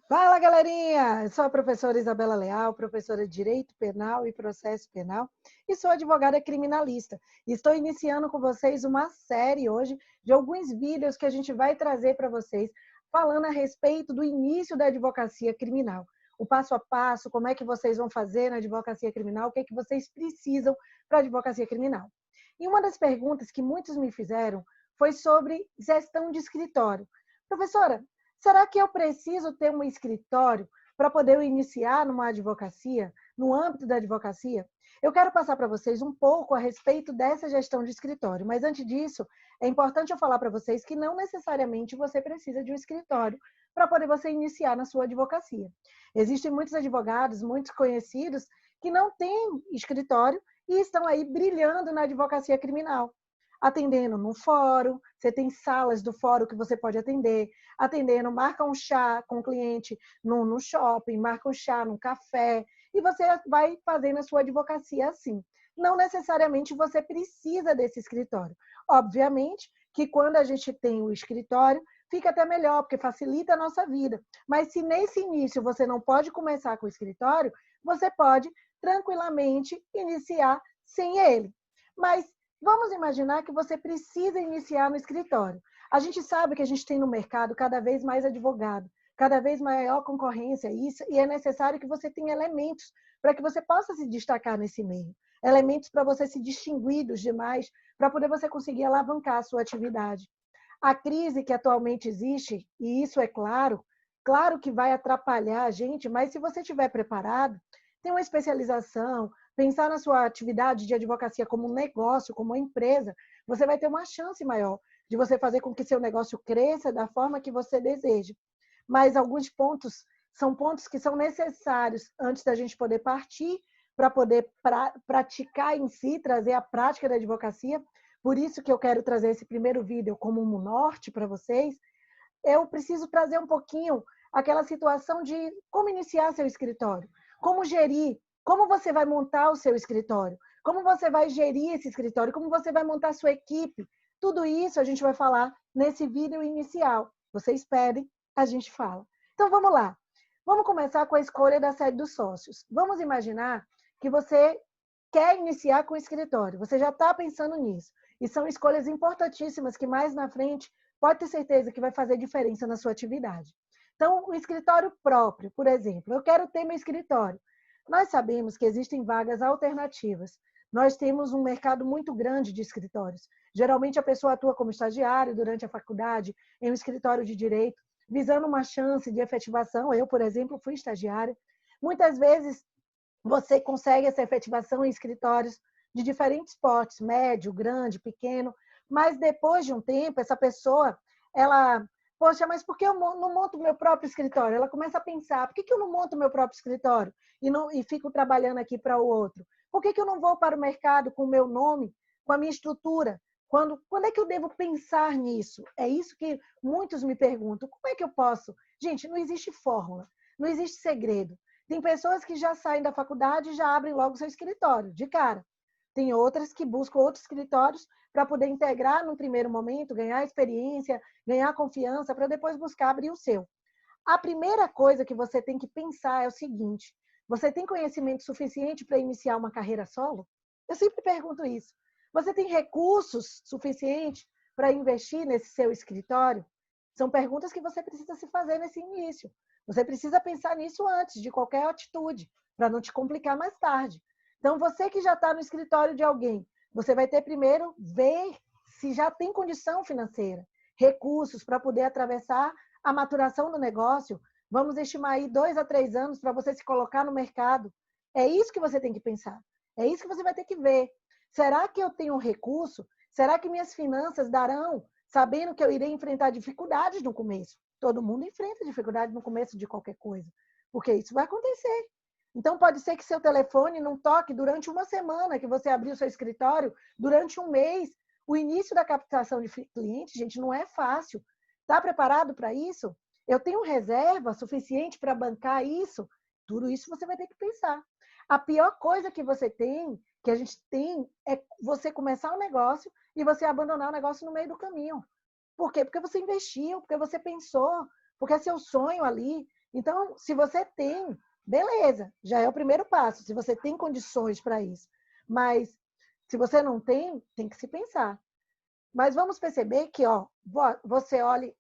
Fala, galerinha! Eu sou a professora Isabela Leal, professora de Direito Penal e Processo Penal, e sou advogada criminalista. Estou iniciando com vocês uma série hoje de alguns vídeos que a gente vai trazer para vocês, falando a respeito do início da advocacia criminal. O passo a passo, como é que vocês vão fazer na advocacia criminal, o que é que vocês precisam para a advocacia criminal. E uma das perguntas que muitos me fizeram foi sobre gestão de escritório. Professora, será que eu preciso ter um escritório para poder iniciar numa advocacia, no âmbito da advocacia? Eu quero passar para vocês um pouco a respeito dessa gestão de escritório, mas antes disso, é importante eu falar para vocês que não necessariamente você precisa de um escritório para poder você iniciar na sua advocacia. Existem muitos advogados, muitos conhecidos, que não têm escritório e estão aí brilhando na advocacia criminal, atendendo no fórum, você tem salas do fórum que você pode atendendo, marca um chá com o cliente no shopping, marca um chá num café, e você vai fazendo a sua advocacia assim. Não necessariamente você precisa desse escritório. Obviamente que quando a gente tem o escritório, fica até melhor, porque facilita a nossa vida. Mas se nesse início você não pode começar com o escritório, você pode tranquilamente iniciar sem ele. Mas vamos imaginar que você precisa iniciar no escritório. A gente sabe que a gente tem no mercado cada vez mais advogado, cada vez maior concorrência, e é necessário que você tenha elementos para que você possa se destacar nesse meio. Elementos para você se distinguir dos demais, para poder você conseguir alavancar a sua atividade. A crise que atualmente existe, e isso é claro, claro que vai atrapalhar a gente, mas se você estiver preparado, tem uma especialização, pensar na sua atividade de advocacia como um negócio, como uma empresa, você vai ter uma chance maior de você fazer com que seu negócio cresça da forma que você deseja. Mas alguns pontos são pontos que são necessários antes da gente poder partir para poder praticar em si, trazer a prática da advocacia. Por isso que eu quero trazer esse primeiro vídeo como um norte para vocês. Eu preciso trazer um pouquinho aquela situação de como iniciar seu escritório, como gerir, como você vai montar o seu escritório, como você vai gerir esse escritório, como você vai montar a sua equipe. Tudo isso a gente vai falar nesse vídeo inicial. Vocês pedem, a gente fala. Então vamos lá. Vamos começar com a escolha da sede dos sócios. Vamos imaginar que você quer iniciar com o escritório, você já está pensando nisso. E são escolhas importantíssimas que mais na frente pode ter certeza que vai fazer diferença na sua atividade. Então, o escritório próprio, por exemplo, eu quero ter meu escritório. Nós sabemos que existem vagas alternativas. Nós temos um mercado muito grande de escritórios. Geralmente, a pessoa atua como estagiário durante a faculdade, em um escritório de direito, visando uma chance de efetivação. Eu, por exemplo, fui estagiária. Muitas vezes, você consegue essa efetivação em escritórios de diferentes portes, médio, grande, pequeno, mas depois de um tempo, essa pessoa, ela, poxa, mas por que eu não monto meu próprio escritório? Ela começa a pensar, por que eu não monto meu próprio escritório e fico trabalhando aqui para o outro? Por que eu não vou para o mercado com o meu nome, com a minha estrutura? Quando é que eu devo pensar nisso? É isso que muitos me perguntam. Como é que eu posso? Gente, não existe fórmula, não existe segredo. Tem pessoas que já saem da faculdade e já abrem logo seu escritório, de cara. Tem outras que buscam outros escritórios para poder integrar no primeiro momento, ganhar experiência, ganhar confiança, para depois buscar abrir o seu. A primeira coisa que você tem que pensar é o seguinte: você tem conhecimento suficiente para iniciar uma carreira solo? Eu sempre pergunto isso. Você tem recursos suficientes para investir nesse seu escritório? São perguntas que você precisa se fazer nesse início. Você precisa pensar nisso antes de qualquer atitude, para não te complicar mais tarde. Então, você que já está no escritório de alguém, você vai ter primeiro ver se já tem condição financeira, recursos para poder atravessar a maturação do negócio. Vamos estimar aí 2 a 3 anos para você se colocar no mercado. É isso que você tem que pensar. É isso que você vai ter que ver. Será que eu tenho um recurso? Será que minhas finanças darão, sabendo que eu irei enfrentar dificuldades no começo? Todo mundo enfrenta dificuldade no começo de qualquer coisa, porque isso vai acontecer. Então, pode ser que seu telefone não toque durante uma semana, que você abriu seu escritório, durante um mês. O início da captação de clientes, gente, não é fácil. Está preparado para isso? Eu tenho reserva suficiente para bancar isso? Tudo isso você vai ter que pensar. A pior coisa que você tem, que a gente tem, é você começar um negócio e você abandonar o negócio no meio do caminho. Por quê? Porque você investiu, porque você pensou, porque é seu sonho ali. Então, se você tem, beleza, já é o primeiro passo, se você tem condições para isso. Mas se você não tem, tem que se pensar. Mas vamos perceber que, ó, você olhe,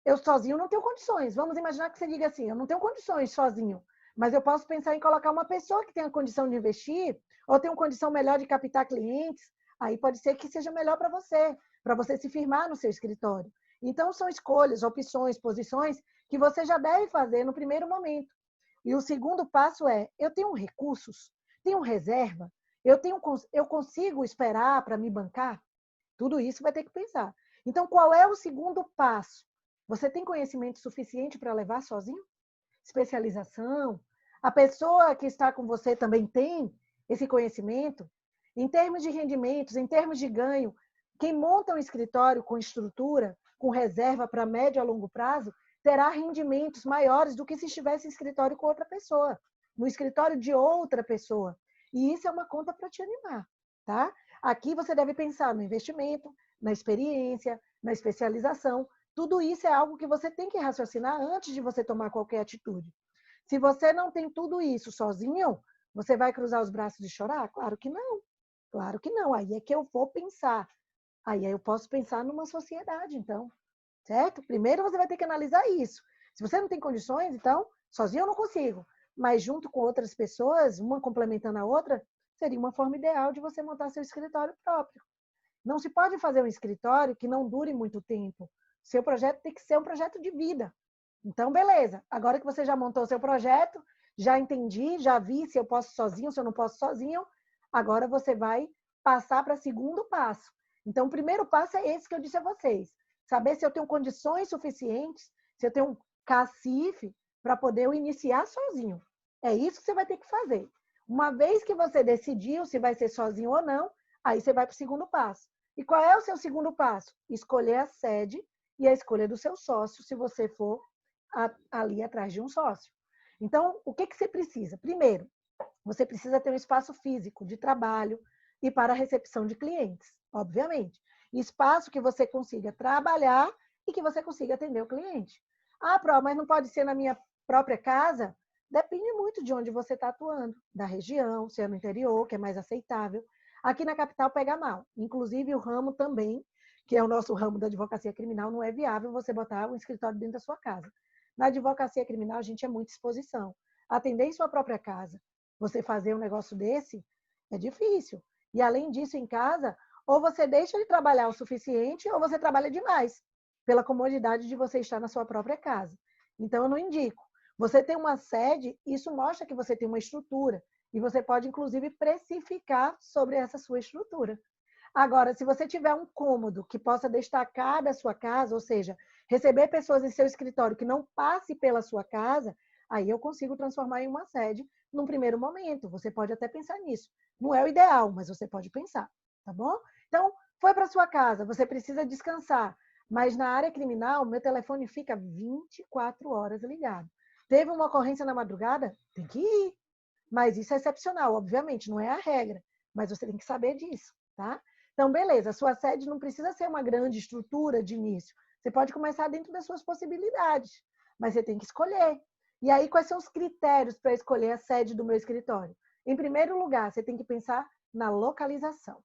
eu sozinho não tenho condições. Vamos imaginar que você diga assim, eu não tenho condições sozinho, mas eu posso pensar em colocar uma pessoa que tenha condição de investir, ou tenha uma condição melhor de captar clientes, aí pode ser que seja melhor para você se firmar no seu escritório. Então, são escolhas, opções, posições que você já deve fazer no primeiro momento. E o segundo passo é, eu tenho recursos, tenho reserva, eu consigo esperar para me bancar? Tudo isso vai ter que pensar. Então, qual é o segundo passo? Você tem conhecimento suficiente para levar sozinho? Especialização? A pessoa que está com você também tem esse conhecimento? Em termos de rendimentos, em termos de ganho, quem monta um escritório com estrutura, com reserva para médio a longo prazo, terá rendimentos maiores do que se estivesse em escritório com outra pessoa, no escritório de outra pessoa. E isso é uma conta para te animar, tá? Aqui você deve pensar no investimento, na experiência, na especialização. Tudo isso é algo que você tem que raciocinar antes de você tomar qualquer atitude. Se você não tem tudo isso sozinho, você vai cruzar os braços e chorar? Claro que não. Claro que não. Aí é que eu vou pensar. Aí eu posso pensar numa sociedade, então. Certo? Primeiro você vai ter que analisar isso. Se você não tem condições, então, sozinho eu não consigo. Mas junto com outras pessoas, uma complementando a outra, seria uma forma ideal de você montar seu escritório próprio. Não se pode fazer um escritório que não dure muito tempo. Seu projeto tem que ser um projeto de vida. Então, beleza. Agora que você já montou o seu projeto, já entendi, já vi se eu posso sozinho, se eu não posso sozinho, agora você vai passar para o segundo passo. Então, o primeiro passo é esse que eu disse a vocês. Saber se eu tenho condições suficientes, se eu tenho um cacife para poder eu iniciar sozinho. É isso que você vai ter que fazer. Uma vez que você decidiu se vai ser sozinho ou não, aí você vai para o segundo passo. E qual é o seu segundo passo? Escolher a sede e a escolha do seu sócio, se você for ali atrás de um sócio. Então, o que você precisa? Primeiro, você precisa ter um espaço físico de trabalho e para a recepção de clientes, obviamente. Espaço que você consiga trabalhar e que você consiga atender o cliente. Ah, Pro, mas não pode ser na minha própria casa? Depende muito de onde você está atuando, da região, se é no interior, que é mais aceitável. Aqui na capital pega mal. Inclusive o ramo também, que é o nosso ramo da advocacia criminal, não é viável você botar um escritório dentro da sua casa. Na advocacia criminal, a gente é muita exposição. Atender em sua própria casa, você fazer um negócio desse, é difícil. E além disso, em casa, ou você deixa de trabalhar o suficiente, ou você trabalha demais, pela comodidade de você estar na sua própria casa. Então, eu não indico. Você tem uma sede, isso mostra que você tem uma estrutura. E você pode, inclusive, precificar sobre essa sua estrutura. Agora, se você tiver um cômodo que possa destacar da sua casa, ou seja, receber pessoas em seu escritório que não passe pela sua casa, aí eu consigo transformar em uma sede num primeiro momento. Você pode até pensar nisso. Não é o ideal, mas você pode pensar, tá bom? Então, foi para sua casa, você precisa descansar. Mas na área criminal, meu telefone fica 24 horas ligado. Teve uma ocorrência na madrugada? Tem que ir. Mas isso é excepcional, obviamente, não é a regra. Mas você tem que saber disso, tá? Então, beleza, a sua sede não precisa ser uma grande estrutura de início. Você pode começar dentro das suas possibilidades, mas você tem que escolher. E aí, quais são os critérios para escolher a sede do meu escritório? Em primeiro lugar, você tem que pensar na localização.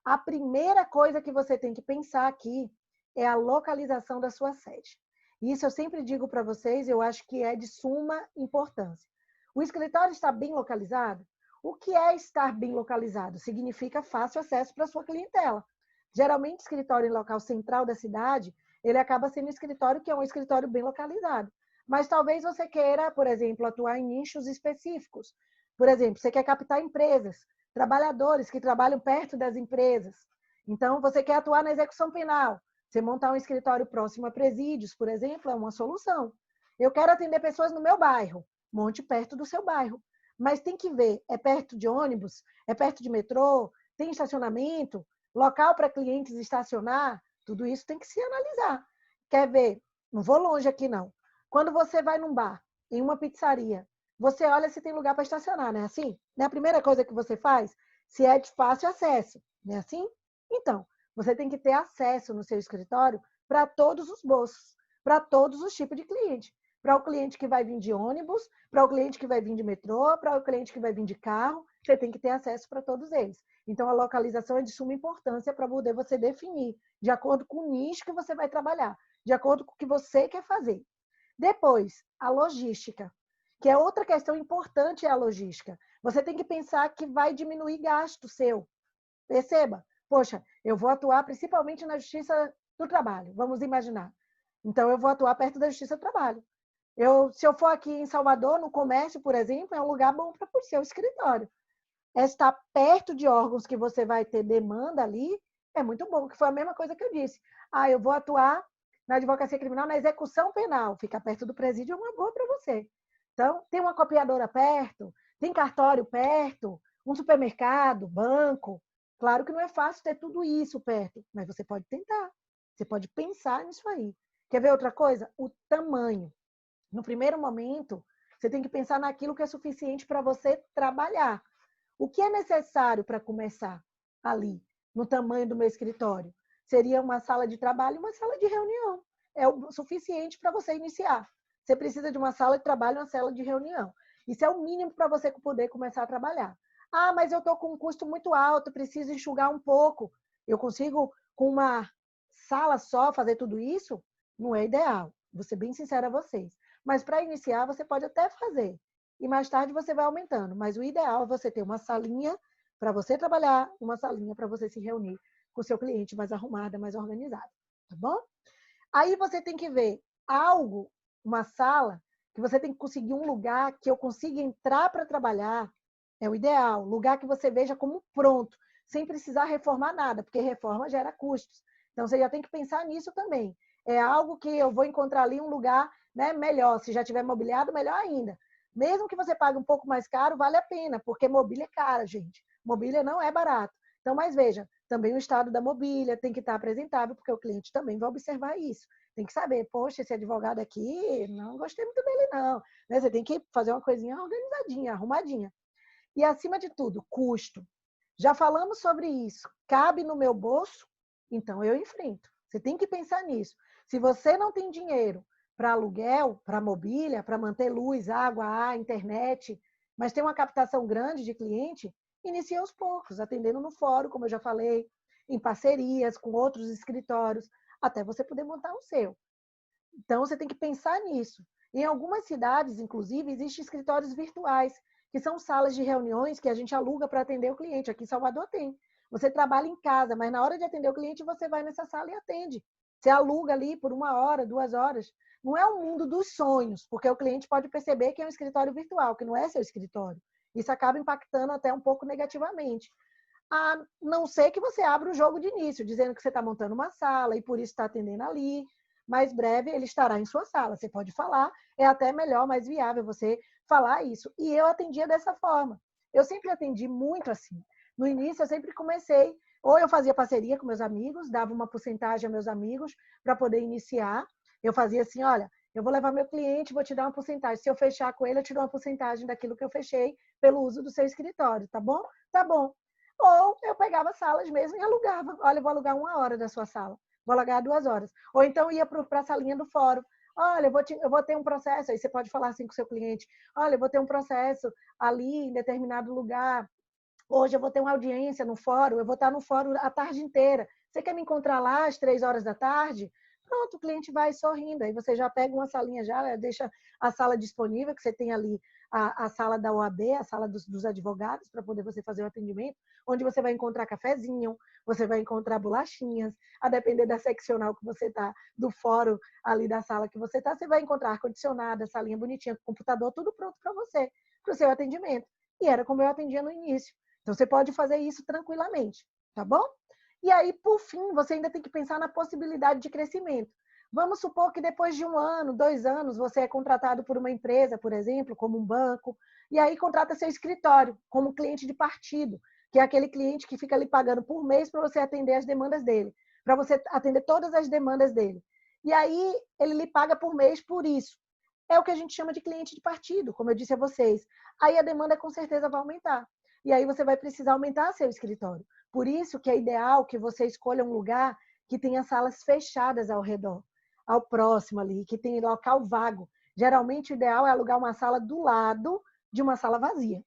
A primeira coisa que você tem que pensar aqui é a localização da sua sede. Isso eu sempre digo para vocês, eu acho que é de suma importância. O escritório está bem localizado? O que é estar bem localizado? Significa fácil acesso para a sua clientela. Geralmente, escritório em local central da cidade, ele acaba sendo um escritório que é um escritório bem localizado. Mas talvez você queira, por exemplo, atuar em nichos específicos. Por exemplo, você quer captar empresas, trabalhadores que trabalham perto das empresas. Então, você quer atuar na execução penal. Você montar um escritório próximo a presídios, por exemplo, é uma solução. Eu quero atender pessoas no meu bairro. Monte perto do seu bairro. Mas tem que ver, é perto de ônibus, é perto de metrô, tem estacionamento, local para clientes estacionar, tudo isso tem que se analisar. Quer ver? Não vou longe aqui, não. Quando você vai num bar, em uma pizzaria, você olha se tem lugar para estacionar, não é assim? Não é a primeira coisa que você faz? Se é de fácil acesso, não é assim? Então, você tem que ter acesso no seu escritório para todos os bolsos, para todos os tipos de cliente. para o cliente que vai vir de ônibus, para o cliente que vai vir de metrô, para o cliente que vai vir de carro, você tem que ter acesso para todos eles. Então, a localização é de suma importância para poder você definir, de acordo com o nicho que você vai trabalhar, de acordo com o que você quer fazer. Depois, a logística, que é outra questão importante, é a logística. Você tem que pensar que vai diminuir gasto seu. Perceba, poxa, eu vou atuar principalmente na Justiça do Trabalho, vamos imaginar. Então, eu vou atuar perto da Justiça do Trabalho. Se eu for aqui em Salvador, no comércio, por exemplo, é um lugar bom para o seu escritório. Estar perto de órgãos que você vai ter demanda ali é muito bom, que foi a mesma coisa que eu disse. Eu vou atuar na advocacia criminal, na execução penal. Ficar perto do presídio é uma boa para você. Então, tem uma copiadora perto, tem cartório perto, um supermercado, banco. Claro que não é fácil ter tudo isso perto, mas você pode tentar. Você pode pensar nisso aí. Quer ver outra coisa? O tamanho. No primeiro momento, você tem que pensar naquilo que é suficiente para você trabalhar. O que é necessário para começar ali, no tamanho do meu escritório? Seria uma sala de trabalho e uma sala de reunião. É o suficiente para você iniciar. Você precisa de uma sala de trabalho e uma sala de reunião. Isso é o mínimo para você poder começar a trabalhar. Mas eu estou com um custo muito alto, preciso enxugar um pouco. Eu consigo, com uma sala só, fazer tudo isso? Não é ideal. Vou ser bem sincera a vocês. Mas para iniciar, você pode até fazer. E mais tarde você vai aumentando. Mas o ideal é você ter uma salinha para você trabalhar, uma salinha para você se reunir com o seu cliente mais arrumada, mais organizada. Tá bom? Aí você tem que ver algo, uma sala, que você tem que conseguir um lugar que eu consiga entrar para trabalhar. É o ideal. Lugar que você veja como pronto, sem precisar reformar nada, porque reforma gera custos. Então você já tem que pensar nisso também. É algo que eu vou encontrar ali um lugar, né, melhor. Se já tiver mobiliado, melhor ainda. Mesmo que você pague um pouco mais caro, vale a pena, porque mobília é cara, gente. Mobília não é barato. Então, mas veja, também o estado da mobília tem que estar apresentável, porque o cliente também vai observar isso. Tem que saber, poxa, esse advogado aqui, não gostei muito dele, não. Né? Você tem que fazer uma coisinha organizadinha, arrumadinha. E, acima de tudo, custo. Já falamos sobre isso. Cabe no meu bolso? Então, eu enfrento. Você tem que pensar nisso. Se você não tem dinheiro para aluguel, para mobília, para manter luz, água, ar, internet, mas tem uma captação grande de cliente, inicie aos poucos, atendendo no fórum, como eu já falei, em parcerias com outros escritórios, até você poder montar o seu. Então, você tem que pensar nisso. Em algumas cidades, inclusive, existem escritórios virtuais, que são salas de reuniões que a gente aluga para atender o cliente. Aqui em Salvador tem. Você trabalha em casa, mas na hora de atender o cliente, você vai nessa sala e atende. Você aluga ali por 1 hora, 2 horas. Não é um mundo dos sonhos, porque o cliente pode perceber que é um escritório virtual, que não é seu escritório. Isso acaba impactando até um pouco negativamente. A não ser que você abra o jogo de início, dizendo que você está montando uma sala e por isso está atendendo ali. Mais breve ele estará em sua sala. Você pode falar, é até melhor, mais viável você falar isso. E eu atendia dessa forma. Eu sempre atendi muito assim. No início, eu sempre comecei, ou eu fazia parceria com meus amigos, dava uma porcentagem a meus amigos para poder iniciar. Eu fazia assim, olha, eu vou levar meu cliente, vou te dar uma porcentagem. Se eu fechar com ele, eu te dou uma porcentagem daquilo que eu fechei pelo uso do seu escritório, tá bom? Tá bom. Ou eu pegava salas mesmo e alugava. Olha, eu vou alugar 1 hora da sua sala. Vou alugar 2 horas. Ou então ia para a salinha do fórum. Olha, eu vou ter um processo. Aí você pode falar assim com o seu cliente. Olha, eu vou ter um processo ali em determinado lugar. Hoje eu vou ter uma audiência no fórum. Eu vou estar no fórum a tarde inteira. Você quer me encontrar lá às 3 horas da tarde? Pronto, o cliente vai sorrindo. Aí você já pega uma salinha, já deixa a sala disponível, que você tem ali a sala da OAB, a sala dos advogados, para poder você fazer o atendimento, onde você vai encontrar cafezinho, você vai encontrar bolachinhas, a depender da seccional que você está, do fórum ali da sala que você está, você vai encontrar ar-condicionado, salinha bonitinha, computador, tudo pronto para você, para o seu atendimento. E era como eu atendia no início. Então, você pode fazer isso tranquilamente, tá bom? E aí, por fim, você ainda tem que pensar na possibilidade de crescimento. Vamos supor que depois de 1 ano, 2 anos, você é contratado por uma empresa, por exemplo, como um banco, e aí contrata seu escritório como cliente de partido, que é aquele cliente que fica ali pagando por mês para você atender as demandas dele, para você atender todas as demandas dele. E aí, ele lhe paga por mês por isso. É o que a gente chama de cliente de partido, como eu disse a vocês. Aí a demanda com certeza vai aumentar. E aí você vai precisar aumentar seu escritório. Por isso que é ideal que você escolha um lugar que tenha salas fechadas ao redor, ao próximo ali, que tenha local vago. Geralmente, o ideal é alugar uma sala do lado de uma sala vazia.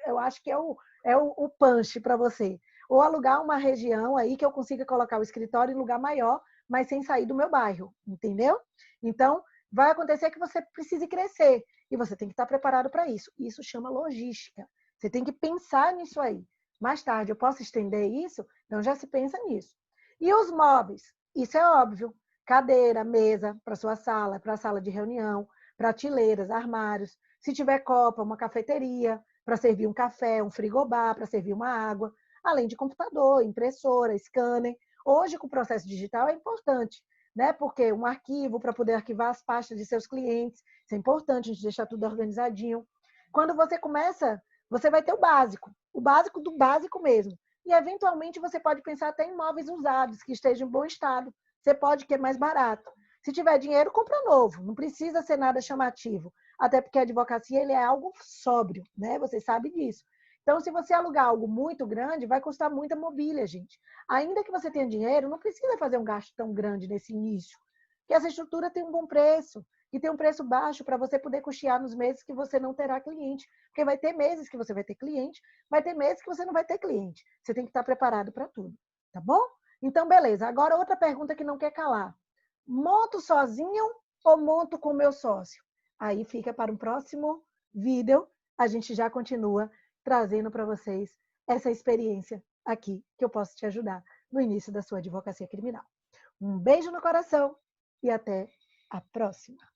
Eu acho que é o punch para você. Ou alugar uma região aí que eu consiga colocar o escritório em lugar maior, mas sem sair do meu bairro, entendeu? Então, vai acontecer que você precise crescer e você tem que estar preparado para isso. Isso chama logística. Você tem que pensar nisso aí. Mais tarde, eu posso estender isso? Então, já se pensa nisso. E os móveis? Isso é óbvio. Cadeira, mesa para sua sala, para a sala de reunião, prateleiras, armários. Se tiver copa, uma cafeteria para servir um café, um frigobar para servir uma água, além de computador, impressora, scanner. Hoje, com o processo digital, é importante, né? Porque um arquivo para poder arquivar as pastas de seus clientes, isso é importante, a gente deixar tudo organizadinho. Quando você começa, você vai ter o básico do básico mesmo. E, eventualmente, você pode pensar até em móveis usados, que estejam em bom estado. Você pode, que é mais barato. Se tiver dinheiro, compra novo. Não precisa ser nada chamativo. Até porque a advocacia ele é algo sóbrio, né? Você sabe disso. Então, se você alugar algo muito grande, vai custar muita mobília, gente. Ainda que você tenha dinheiro, não precisa fazer um gasto tão grande nesse início. Porque essa estrutura tem um bom preço e tem um preço baixo para você poder custear nos meses que você não terá cliente. Porque vai ter meses que você vai ter cliente, vai ter meses que você não vai ter cliente. Você tem que estar preparado para tudo, tá bom? Então, beleza. Agora, outra pergunta que não quer calar. Monto sozinho ou monto com meu sócio? Aí fica para um próximo vídeo. A gente já continua trazendo para vocês essa experiência aqui que eu posso te ajudar no início da sua advocacia criminal. Um beijo no coração e até a próxima!